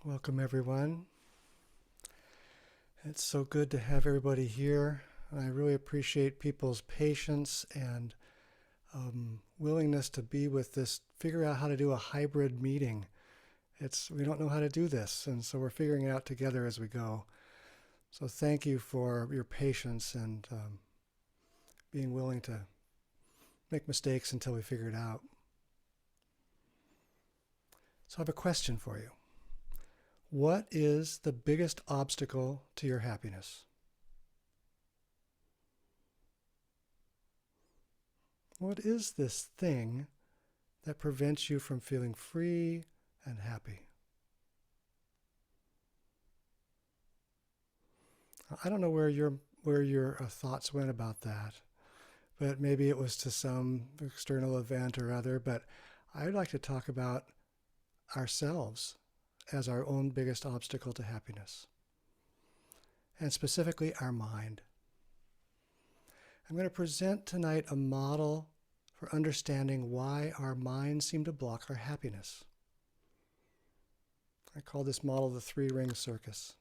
Welcome, everyone. It's so good to have everybody here. I really appreciate people's patience and willingness to be with this, figure out how to do a hybrid meeting. We don't know how to do this, and so we're figuring it out together as we go. So thank you for your patience and being willing to make mistakes until we figure it out. So I have a question for you. What is the biggest obstacle to your happiness? What is this thing that prevents you from feeling free and happy? I don't know where your thoughts went about that, but maybe it was to some external event or other. But I'd like to talk about ourselves as our own biggest obstacle to happiness, and specifically our mind. I'm going to present tonight a model for understanding why our minds seem to block our happiness. I call this model the three-ring circus.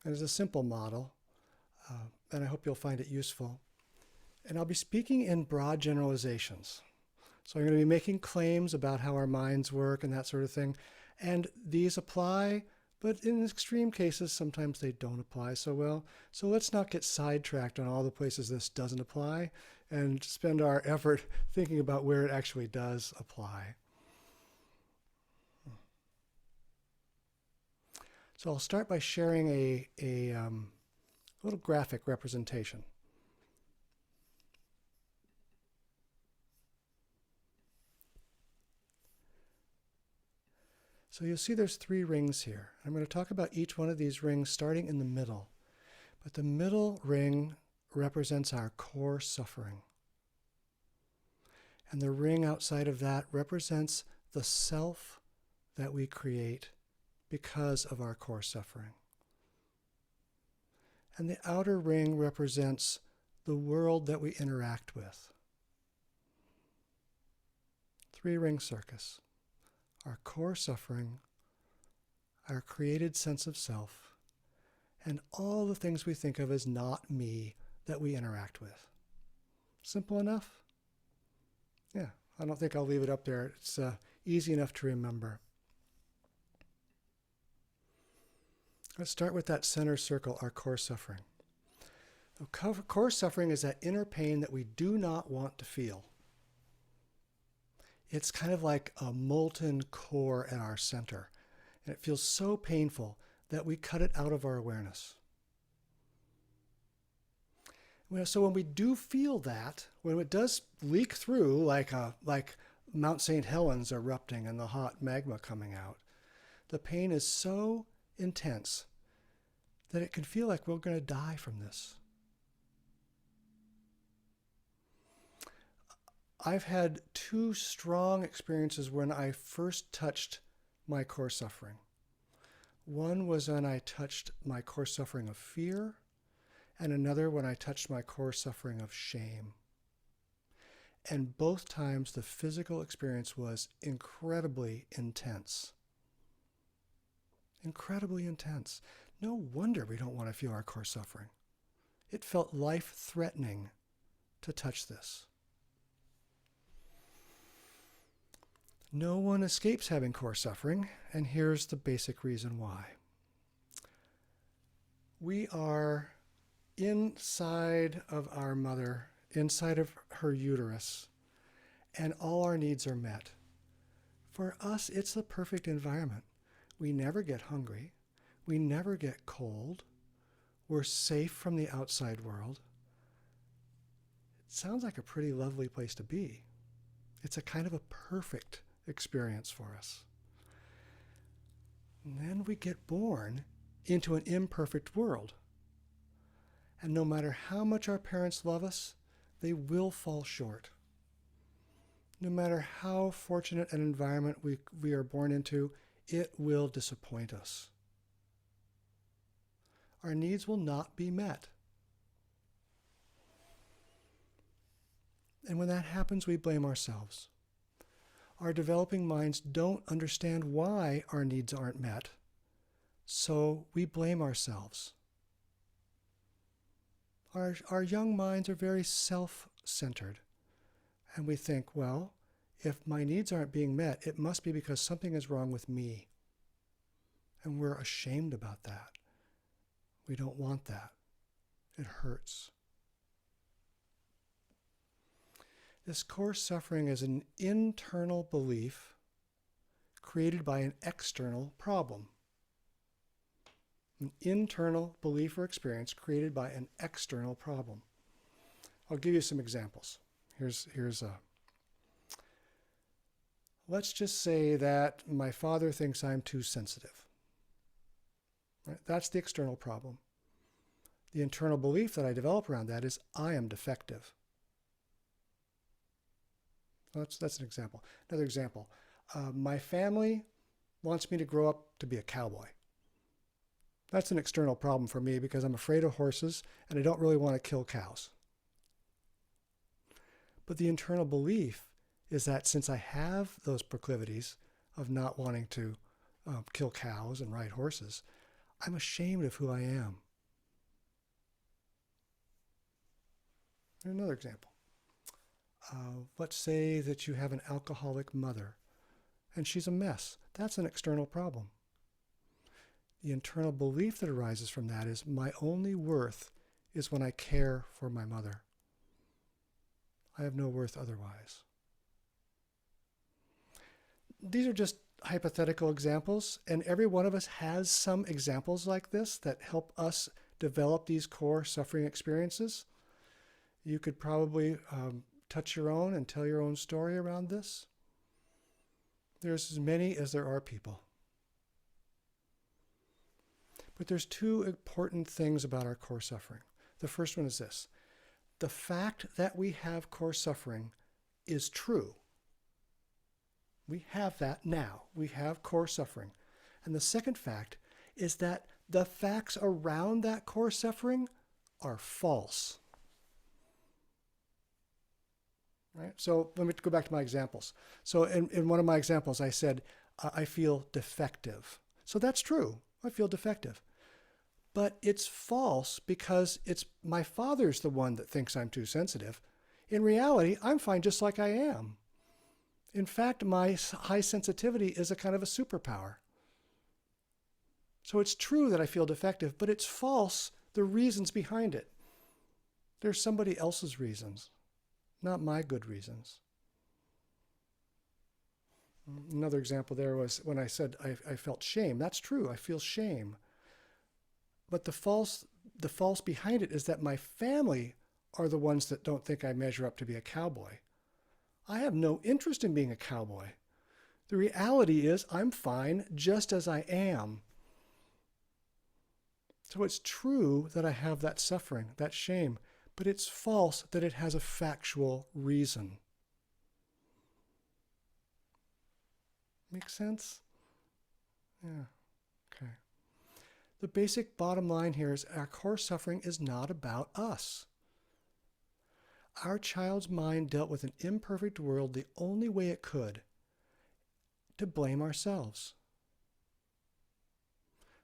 And it's a simple model, and I hope you'll find it useful. And I'll be speaking in broad generalizations. So I'm going to be making claims about how our minds work and that sort of thing. And these apply, but in extreme cases, sometimes they don't apply so well. So let's not get sidetracked on all the places this doesn't apply and spend our effort thinking about where it actually does apply. So I'll start by sharing a little graphic representation. So you'll see there's three rings here. I'm going to talk about each one of these rings starting in the middle. But the middle ring represents our core suffering. And the ring outside of that represents the self that we create because of our core suffering. And the outer ring represents the world that we interact with. Three-ring circus. Our core suffering, our created sense of self, and all the things we think of as not me that we interact with. Simple enough? Yeah, I don't think I'll leave it up there. It's easy enough to remember. Let's start with that center circle, our core suffering. Core suffering is that inner pain that we do not want to feel. It's kind of like a molten core at our center. And it feels so painful that we cut it out of our awareness. So when we do feel that, when it does leak through like Mount St. Helens erupting and the hot magma coming out, the pain is so intense that it can feel like we're going to die from this. I've had two strong experiences when I first touched my core suffering. One was when I touched my core suffering of fear, and another when I touched my core suffering of shame. And both times the physical experience was incredibly intense. Incredibly intense. No wonder we don't want to feel our core suffering. It felt life-threatening to touch this. No one escapes having core suffering, and here's the basic reason why. We are inside of our mother, inside of her uterus, and all our needs are met. For us, it's the perfect environment. We never get hungry. We never get cold. We're safe from the outside world. It sounds like a pretty lovely place to be. It's a kind of a perfect experience for us. And then we get born into an imperfect world. And no matter how much our parents love us, they will fall short. No matter how fortunate an environment we are born into, it will disappoint us. Our needs will not be met. And when that happens, we blame ourselves. Our developing minds don't understand why our needs aren't met, so we blame ourselves. Our young minds are very self-centered, and we think, well, if my needs aren't being met, it must be because something is wrong with me. And we're ashamed about that. We don't want that. It hurts. This core suffering is an internal belief created by an external problem. An internal belief or experience created by an external problem. I'll give you some examples. Let's just say that my father thinks I'm too sensitive. Right? That's the external problem. The internal belief that I develop around that is I am defective. That's an example. Another example. My family wants me to grow up to be a cowboy. That's an external problem for me because I'm afraid of horses and I don't really want to kill cows. But the internal belief is that since I have those proclivities of not wanting to kill cows and ride horses, I'm ashamed of who I am. Another example. Let's say that you have an alcoholic mother and she's a mess. That's an external problem. The internal belief that arises from that is my only worth is when I care for my mother. I have no worth otherwise. These are just hypothetical examples, and every one of us has some examples like this that help us develop these core suffering experiences. You could probably touch your own and tell your own story around this. There's as many as there are people. But there's two important things about our core suffering. The first one is this. The fact that we have core suffering is true. We have that now. We have core suffering. And the second fact is that the facts around that core suffering are false. Right? So let me go back to my examples. So in one of my examples, I said, I feel defective. So that's true. I feel defective. But it's false because it's my father's the one that thinks I'm too sensitive. In reality, I'm fine just like I am. In fact, my high sensitivity is a kind of a superpower. So it's true that I feel defective, but it's false, the reasons behind it. There's somebody else's reasons, not my good reasons. Another example there was when I said I felt shame. That's true, I feel shame. But the false behind it is that my family are the ones that don't think I measure up to be a cowboy. I have no interest in being a cowboy. The reality is I'm fine just as I am. So it's true that I have that suffering, that shame, but it's false that it has a factual reason. Make sense? Yeah, okay. The basic bottom line here is our core suffering is not about us. Our child's mind dealt with an imperfect world the only way it could, to blame ourselves.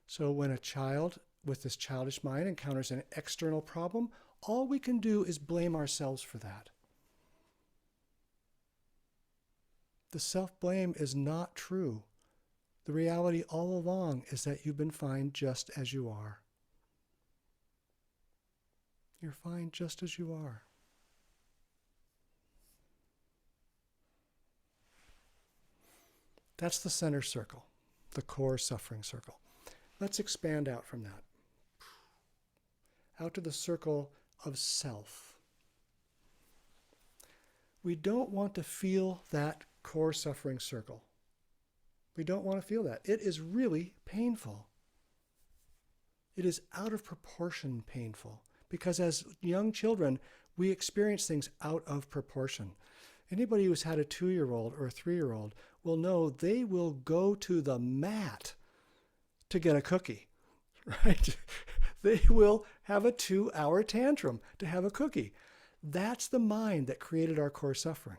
So when a child with this childish mind encounters an external problem, all we can do is blame ourselves for that. The self-blame is not true. The reality all along is that you've been fine just as you are. You're fine just as you are. That's the center circle, the core suffering circle. Let's expand out from that. Out to the circle of self. We don't want to feel that core suffering circle. We don't want to feel that. It is really painful. It is out of proportion painful because as young children, we experience things out of proportion. Anybody who's had a 2-year-old or a 3-year-old will know they will go to the mat to get a cookie, right? They will have a 2-hour tantrum to have a cookie. That's the mind that created our core suffering.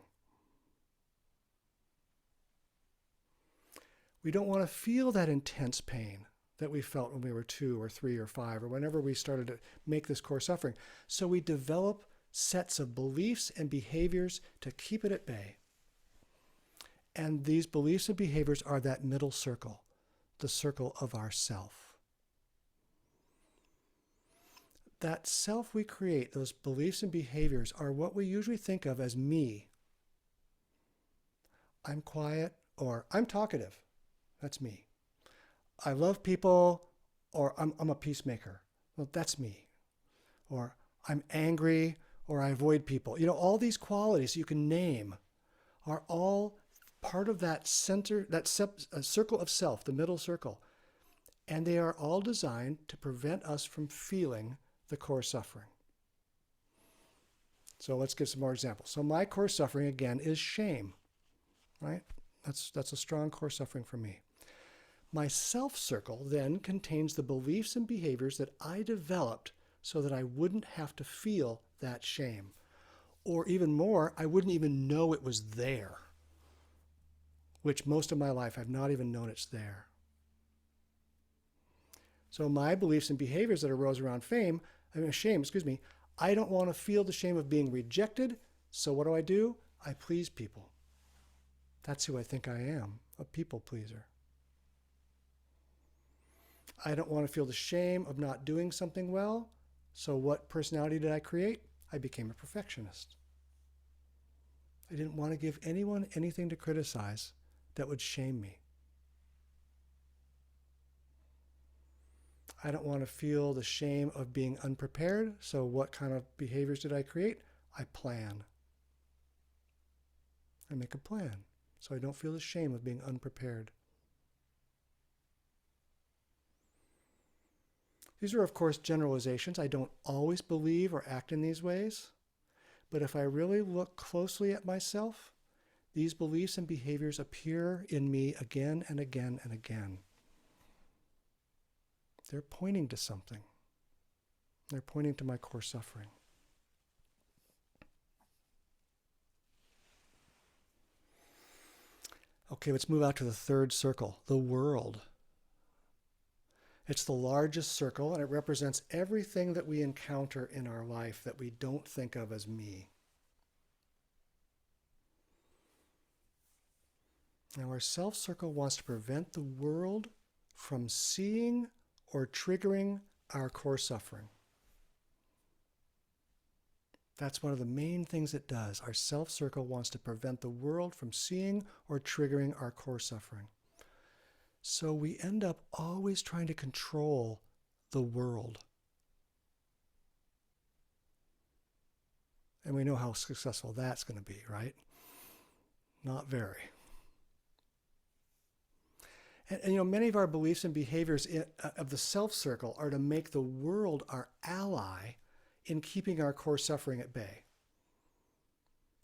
We don't want to feel that intense pain that we felt when we were 2 or 3 or 5 or whenever we started to make this core suffering. So we develop sets of beliefs and behaviors to keep it at bay. And these beliefs and behaviors are that middle circle, the circle of our self. That self we create, those beliefs and behaviors, are what we usually think of as me. I'm quiet, or I'm talkative. That's me. I love people, or I'm a peacemaker. Well, that's me. Or I'm angry, or I avoid people. All these qualities you can name are all part of that center, that circle of self, the middle circle. And they are all designed to prevent us from feeling the core suffering. So let's give some more examples. So my core suffering, again, is shame, right? That's a strong core suffering for me. My self circle then contains the beliefs and behaviors that I developed so that I wouldn't have to feel that shame. Or even more, I wouldn't even know it was there, which most of my life I've not even known it's there. So my beliefs and behaviors that arose around shame, I don't want to feel the shame of being rejected, so what do? I please people. That's who I think I am, a people pleaser. I don't want to feel the shame of not doing something well, so what personality did I create? I became a perfectionist. I didn't want to give anyone anything to criticize that would shame me. I don't want to feel the shame of being unprepared, so what kind of behaviors did I create? I plan. I make a plan, so I don't feel the shame of being unprepared. These are, of course, generalizations. I don't always believe or act in these ways, but if I really look closely at myself, these beliefs and behaviors appear in me again and again and again. They're pointing to something. They're pointing to my core suffering. Okay, let's move out to the third circle, the world. It's the largest circle, and it represents everything that we encounter in our life that we don't think of as me. Now, our self circle wants to prevent the world from seeing or triggering our core suffering. That's one of the main things it does. Our self circle wants to prevent the world from seeing or triggering our core suffering. So we end up always trying to control the world. And we know how successful that's going to be, right? Not very. And many of our beliefs and behaviors of the self circle are to make the world our ally in keeping our core suffering at bay.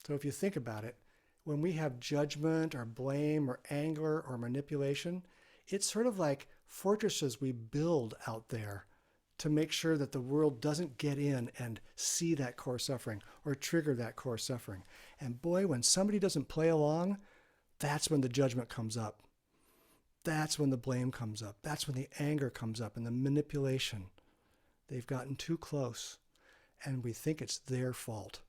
So if you think about it, when we have judgment or blame or anger or manipulation, it's sort of like fortresses we build out there to make sure that the world doesn't get in and see that core suffering or trigger that core suffering. And boy, when somebody doesn't play along, that's when the judgment comes up. That's when the blame comes up. That's when the anger comes up and the manipulation. They've gotten too close, and we think it's their fault.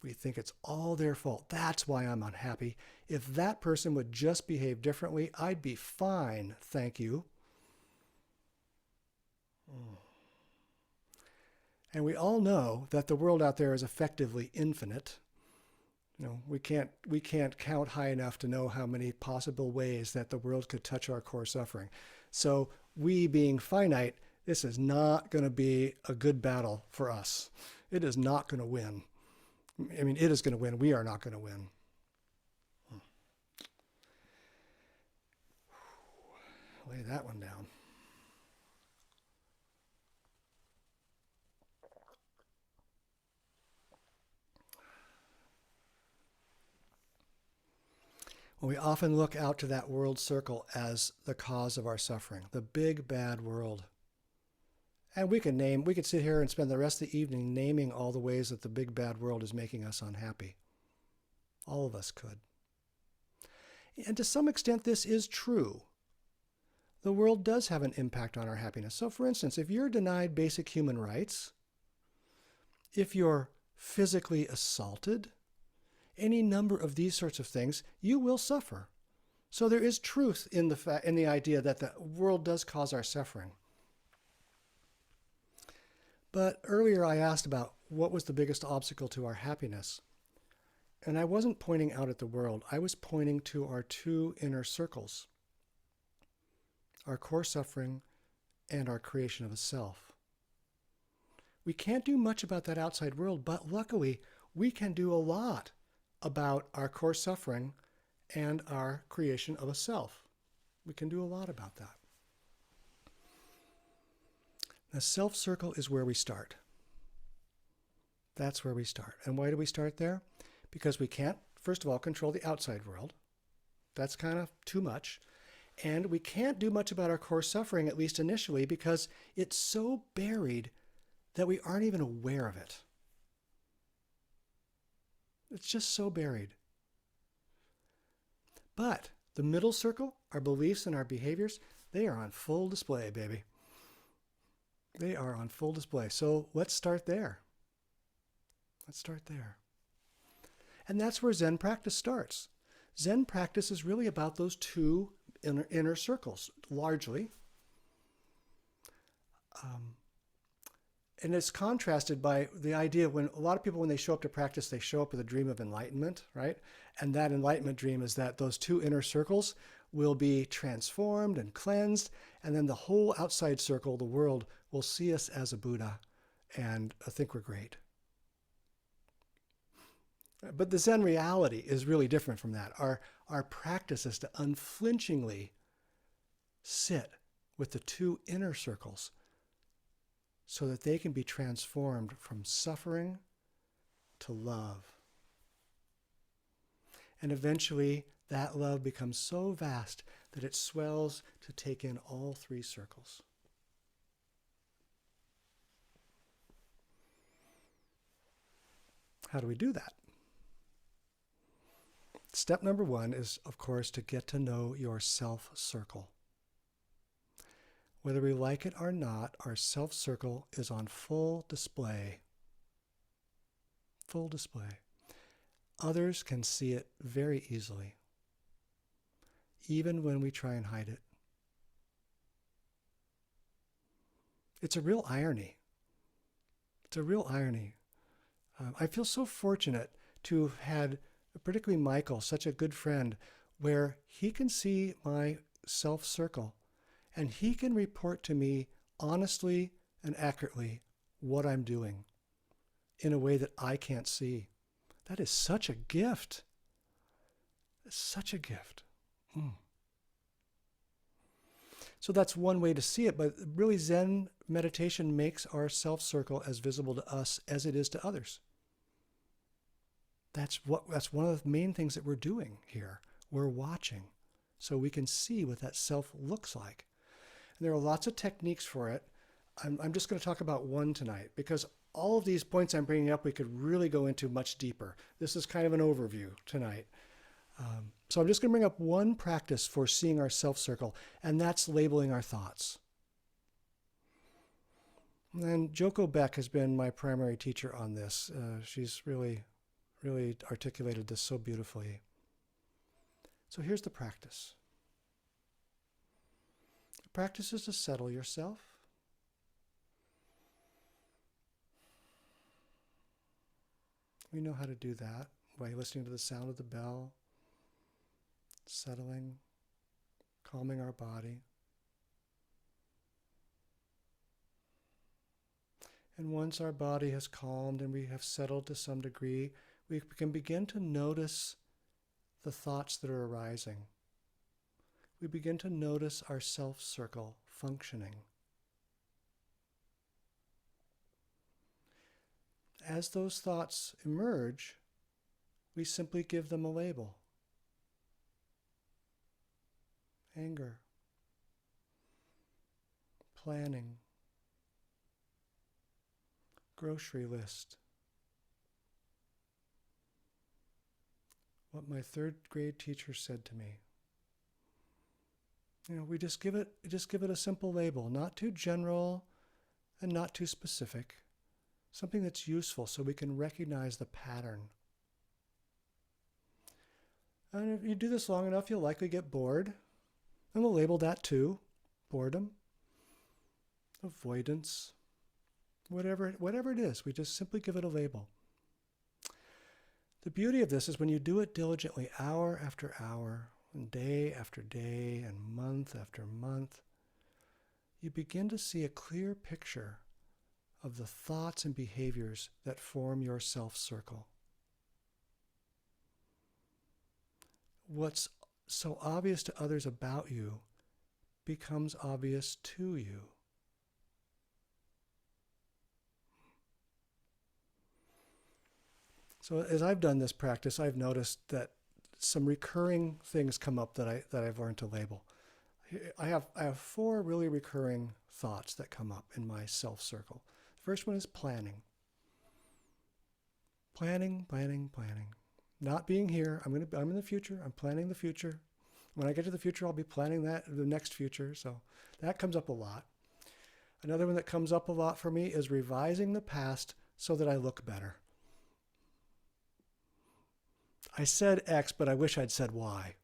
We think it's all their fault. That's why I'm unhappy. If that person would just behave differently, I'd be fine, thank you. And we all know that the world out there is effectively infinite. We can't count high enough to know how many possible ways that the world could touch our core suffering. So we being finite, this is not going to be a good battle for us. It is not going to win. I mean, it is going to win. We are not going to win. Lay that one down. Well, we often look out to that world circle as the cause of our suffering, the big bad world. And we could sit here and spend the rest of the evening naming all the ways that the big bad world is making us unhappy. All of us could. And to some extent, this is true. The world does have an impact on our happiness. So for instance, if you're denied basic human rights, if you're physically assaulted, any number of these sorts of things, you will suffer. So there is truth in the idea that the world does cause our suffering. But earlier I asked about what was the biggest obstacle to our happiness. And I wasn't pointing out at the world. I was pointing to our two inner circles, our core suffering and our creation of a self. We can't do much about that outside world, but luckily we can do a lot about our core suffering and our creation of a self. We can do a lot about that. The self circle is where we start. That's where we start. And why do we start there? Because we can't, first of all, control the outside world. That's kind of too much. And we can't do much about our core suffering, at least initially, because it's so buried that we aren't even aware of it. It's just so buried. But the middle circle, our beliefs and our behaviors, they are on full display, baby. They are on full display. So let's start there. Let's start there. And that's where Zen practice starts. Zen practice is really about those two inner circles, largely. And it's contrasted by the idea when a lot of people, when they show up to practice, they show up with a dream of enlightenment, right? And that enlightenment dream is that those two inner circles will be transformed and cleansed, and then the whole outside circle, the world, will see us as a Buddha and think we're great. But the Zen reality is really different from that. Our practice is to unflinchingly sit with the two inner circles so that they can be transformed from suffering to love. And eventually, that love becomes so vast that it swells to take in all three circles. How do we do that? Step number one is, of course, to get to know your self-circle. Whether we like it or not, our self-circle is on full display. Full display. Others can see it very easily, even when we try and hide it. It's a real irony. It's a real irony. I feel so fortunate to have had, particularly Michael, such a good friend, where he can see my self-circle and he can report to me honestly and accurately what I'm doing in a way that I can't see. That is such a gift. It's such a gift. So that's one way to see it, but really Zen meditation makes our self-circle as visible to us as it is to others. That's one of the main things that we're doing here. We're watching so we can see what that self looks like. And there are lots of techniques for it. I'm just going to talk about one tonight because all of these points I'm bringing up we could really go into much deeper. This is kind of an overview tonight. So I'm just going to bring up one practice for seeing our self-circle, and that's labeling our thoughts. And Joko Beck has been my primary teacher on this. She's really articulated this so beautifully. So here's the practice. The practice is to settle yourself. We know how to do that by listening to the sound of the bell, settling, calming our body. And once our body has calmed and we have settled to some degree, we can begin to notice the thoughts that are arising. We begin to notice our self-circle functioning. As those thoughts emerge, we simply give them a label. Anger, planning, grocery list, what my third grade teacher said to me. We just give it a simple label, not too general and not too specific. Something that's useful so we can recognize the pattern. And if you do this long enough, you'll likely get bored. And we'll label that too. Boredom, avoidance, whatever it is, we just simply give it a label. The beauty of this is when you do it diligently, hour after hour, and day after day, and month after month, you begin to see a clear picture of the thoughts and behaviors that form your self-circle. What's so obvious to others about you becomes obvious to you. So as I've done this practice, I've noticed that some recurring things come up that I've learned to label. I have 4 really recurring thoughts that come up in my self-circle. The first one is planning. Planning. Not being here. I'm in the future. I'm planning the future. When I get to the future, I'll be planning the next future. So that comes up a lot. Another one that comes up a lot for me is revising the past so that I look better. I said X, but I wish I'd said Y.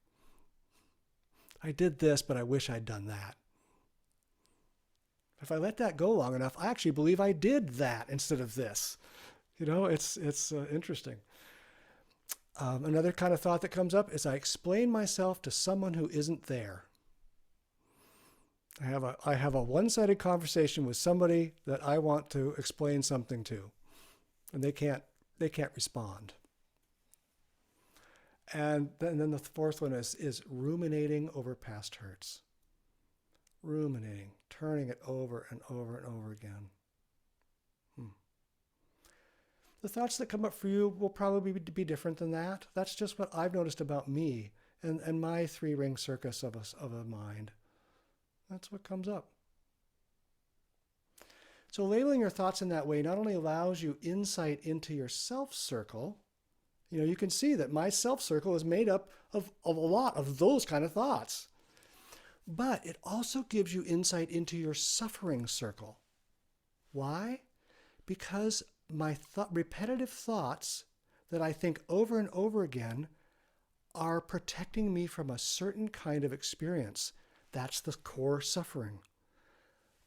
I did this, but I wish I'd done that. If I let that go long enough, I actually believe I did that instead of this. It's interesting. Another kind of thought that comes up is I explain myself to someone who isn't there. I have a one-sided conversation with somebody that I want to explain something to, and they can't respond. And then the fourth one is ruminating over past hurts. Ruminating, turning it over and over and over again. The thoughts that come up for you will probably be different than that. That's just what I've noticed about me and my 3-ring circus of a mind. That's what comes up. So labeling your thoughts in that way not only allows you insight into your self-circle. You can see that my self-circle is made up of a lot of those kind of thoughts. But it also gives you insight into your suffering circle. Why? Because my repetitive thoughts that I think over and over again are protecting me from a certain kind of experience. That's the core suffering.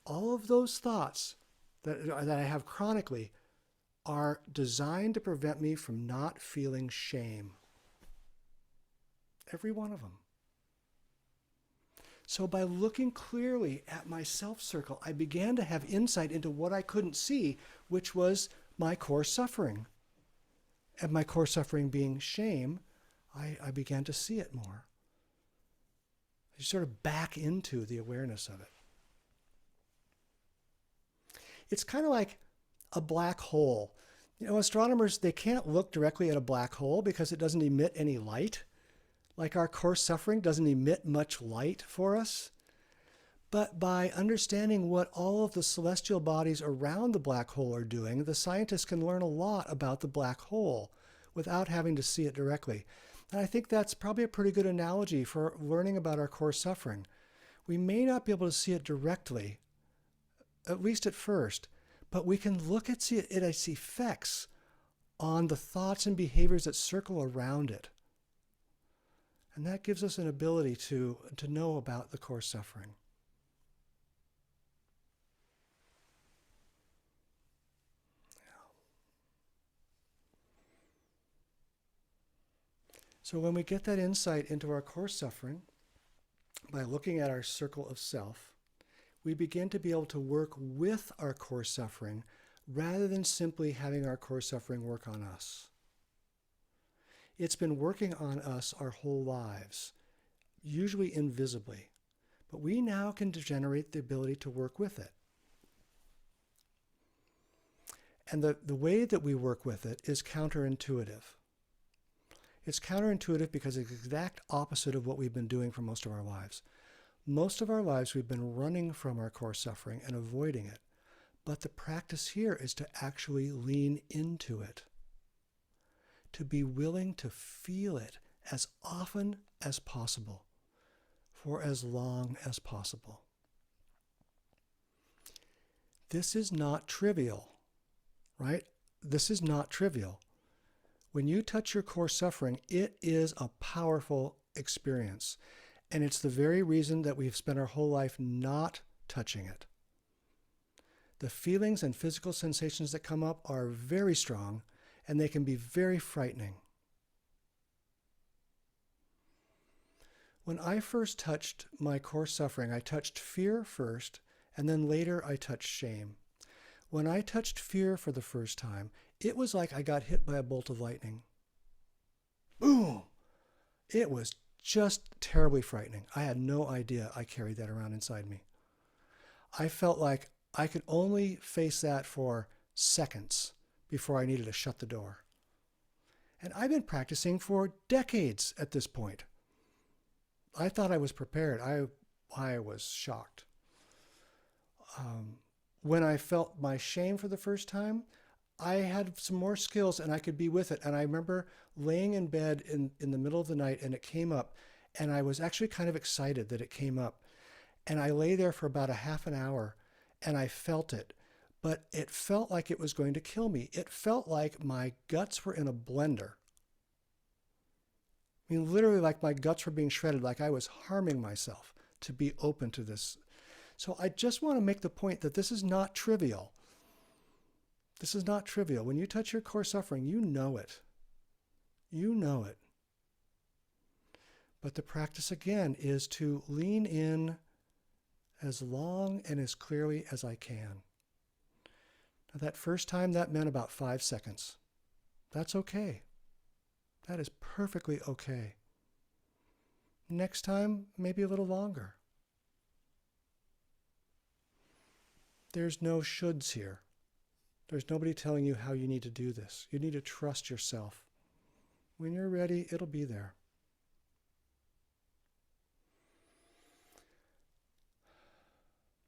All of those thoughts that I have chronically are designed to prevent me from not feeling shame. Every one of them. So by looking clearly at my self-circle, I began to have insight into what I couldn't see, which was my core suffering. And my core suffering being shame, I began to see it more. I sort of back into the awareness of it. It's kind of like a black hole. Astronomers, they can't look directly at a black hole because it doesn't emit any light. Like our core suffering doesn't emit much light for us. But by understanding what all of the celestial bodies around the black hole are doing, the scientists can learn a lot about the black hole without having to see it directly. And I think that's probably a pretty good analogy for learning about our core suffering. We may not be able to see it directly, at least at first, but we can look at its effects on the thoughts and behaviors that circle around it. And that gives us an ability to know about the core suffering. So when we get that insight into our core suffering, by looking at our circle of self, we begin to be able to work with our core suffering rather than simply having our core suffering work on us. It's been working on us our whole lives, usually invisibly, but we now can generate the ability to work with it. And the way that we work with it is counterintuitive. It's counterintuitive because it's the exact opposite of what we've been doing for most of our lives. Most of our lives we've been running from our core suffering and avoiding it. But the practice here is to actually lean into it. To be willing to feel it as often as possible, for as long as possible. This is not trivial, right? This is not trivial. When you touch your core suffering, it is a powerful experience. And it's the very reason that we've spent our whole life not touching it. The feelings and physical sensations that come up are very strong, and they can be very frightening. When I first touched my core suffering, I touched fear first, and then later I touched shame. When I touched fear for the first time, it was like I got hit by a bolt of lightning. Boom! It was just terribly frightening. I had no idea I carried that around inside me. I felt like I could only face that for seconds before I needed to shut the door. And I've been practicing for decades at this point. I thought I was prepared. I was shocked. When I felt my shame for the first time, I had some more skills and I could be with it. And I remember laying in bed in the middle of the night and it came up. And I was actually kind of excited that it came up. And I lay there for about a half an hour and I felt it. But it felt like it was going to kill me. It felt like my guts were in a blender. I mean, literally like my guts were being shredded, like I was harming myself to be open to this. So I just want to make the point that this is not trivial. This is not trivial. When you touch your core suffering, you know it. You know it. But the practice again is to lean in as long and as clearly as I can. Now that first time, that meant about 5 seconds. That's okay. That is perfectly okay. Next time, maybe a little longer. There's no shoulds here. There's nobody telling you how you need to do this. You need to trust yourself. When you're ready, it'll be there.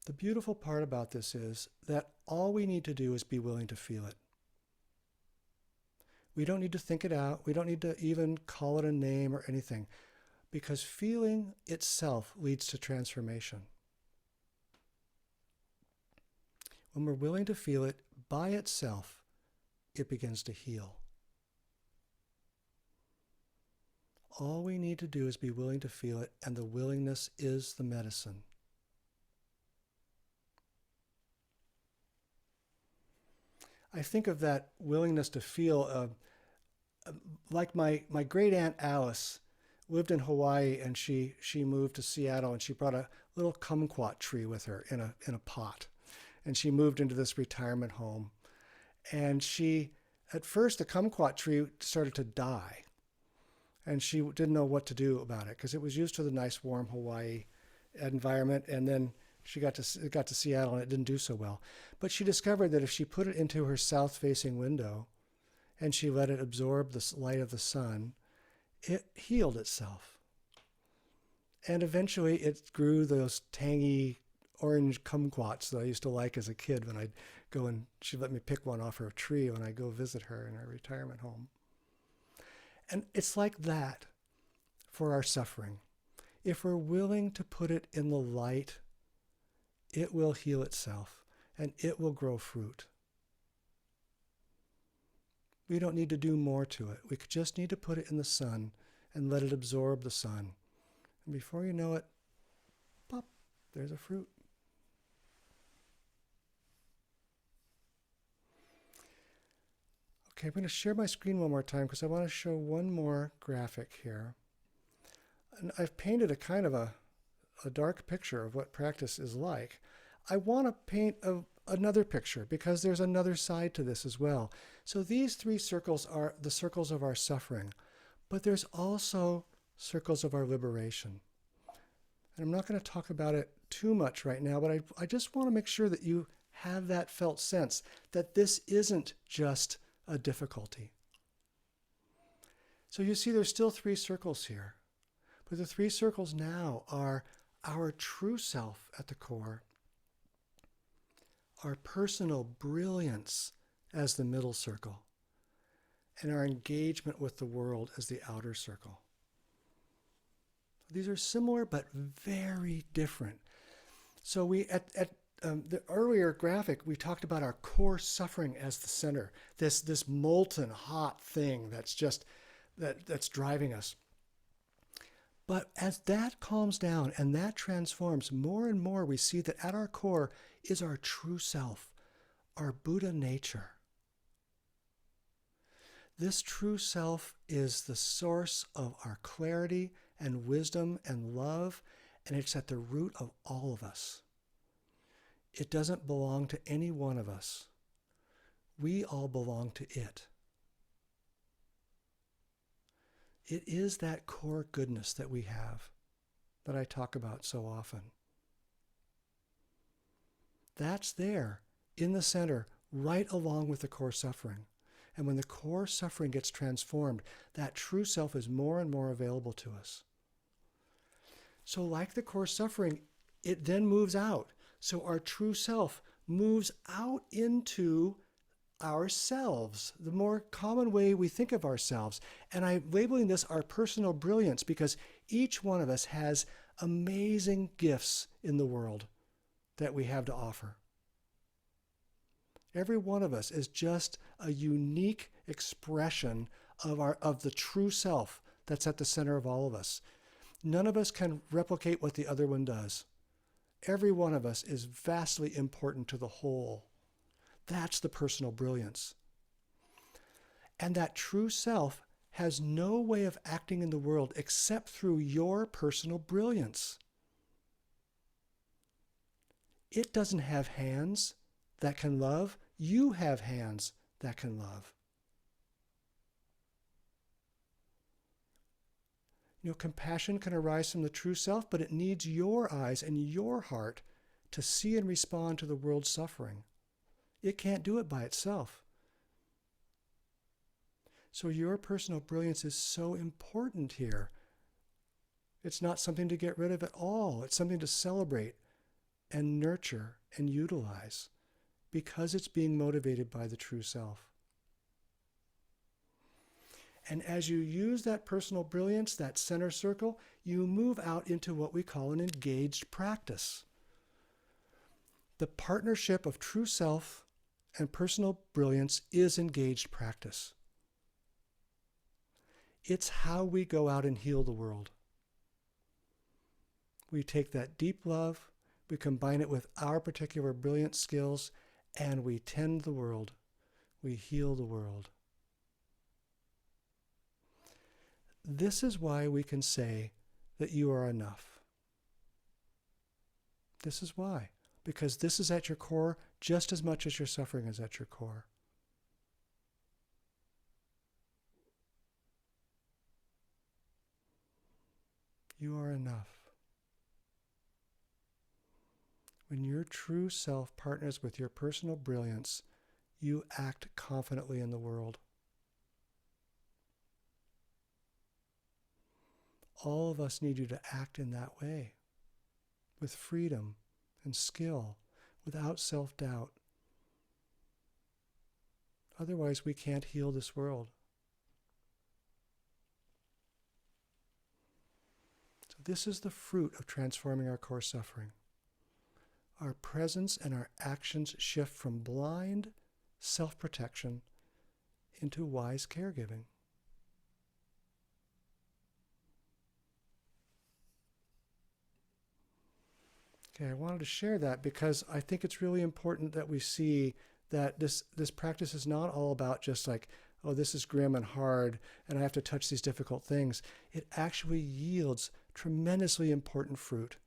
The beautiful part about this is that all we need to do is be willing to feel it. We don't need to think it out. We don't need to even call it a name or anything, because feeling itself leads to transformation. When we're willing to feel it by itself, it begins to heal. All we need to do is be willing to feel it, and the willingness is the medicine. I think of that willingness to feel like my great aunt Alice lived in Hawaii, and she moved to Seattle, and she brought a little kumquat tree with her in a pot, and she moved into this retirement home. And at first the kumquat tree started to die, and she didn't know what to do about it because it was used to the nice warm Hawaii environment, and then it got to Seattle and it didn't do so well. But she discovered that if she put it into her south-facing window and she let it absorb the light of the sun, it healed itself. And eventually it grew those tangy orange kumquats that I used to like as a kid when I'd go and she'd let me pick one off her tree when I go visit her in her retirement home. And it's like that for our suffering. If we're willing to put it in the light, it will heal itself, and it will grow fruit. We don't need to do more to it. We just need to put it in the sun and let it absorb the sun. And before you know it, pop, there's a fruit. Okay, I'm going to share my screen one more time because I want to show one more graphic here. And I've painted a kind of a dark picture of what practice is like. I want to paint another picture because there's another side to this as well. So these 3 circles are the circles of our suffering, but there's also circles of our liberation. And I'm not going to talk about it too much right now, but I just want to make sure that you have that felt sense that this isn't just a difficulty. So you see there's still 3 circles here, but the 3 circles now are our true self at the core, our personal brilliance as the middle circle, and our engagement with the world as the outer circle. These are similar but very different. So we at the earlier graphic, we talked about our core suffering as the center, this molten hot thing that's driving us. But as that calms down and that transforms, more and more we see that at our core is our true self, our Buddha nature. This true self is the source of our clarity and wisdom and love, and it's at the root of all of us. It doesn't belong to any one of us. We all belong to it. It is that core goodness that we have that I talk about so often. That's there in the center, right along with the core suffering. And when the core suffering gets transformed, that true self is more and more available to us. So like the core suffering, it then moves out. So our true self moves out into ourselves, the more common way we think of ourselves. And I'm labeling this our personal brilliance because each one of us has amazing gifts in the world that we have to offer. Every one of us is just a unique expression of the true self that's at the center of all of us. None of us can replicate what the other one does. Every one of us is vastly important to the whole. That's the personal brilliance. And that true self has no way of acting in the world except through your personal brilliance. It doesn't have hands that can love. You have hands that can love. Compassion can arise from the true self, but it needs your eyes and your heart to see and respond to the world's suffering. It can't do it by itself. So your personal brilliance is so important here. It's not something to get rid of at all. It's something to celebrate and nurture and utilize because it's being motivated by the true self. And as you use that personal brilliance, that center circle, you move out into what we call an engaged practice. The partnership of true self and personal brilliance is engaged practice. It's how we go out and heal the world. We take that deep love, we combine it with our particular brilliant skills, and we tend the world. We heal the world. This is why we can say that you are enough. This is why. Because this is at your core just as much as your suffering is at your core. You are enough. When your true self partners with your personal brilliance, you act confidently in the world. All of us need you to act in that way, with freedom and skill, without self-doubt. Otherwise, we can't heal this world. So this is the fruit of transforming our core suffering. Our presence and our actions shift from blind self-protection into wise caregiving. Okay, I wanted to share that because I think it's really important that we see that this practice is not all about just like, oh, this is grim and hard and I have to touch these difficult things. It actually yields tremendously important fruit,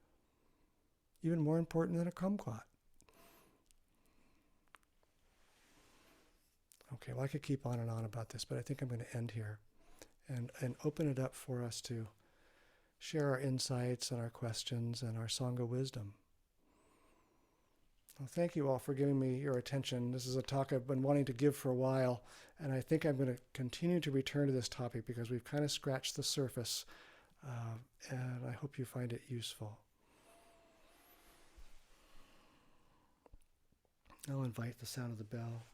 even more important than a kumquat. Okay, well, I could keep on and on about this, but I think I'm going to end here and open it up for us to share our insights and our questions and our Sangha wisdom. Well, thank you all for giving me your attention. This is a talk I've been wanting to give for a while, and I think I'm going to continue to return to this topic because we've kind of scratched the surface, and I hope you find it useful. I'll invite the sound of the bell.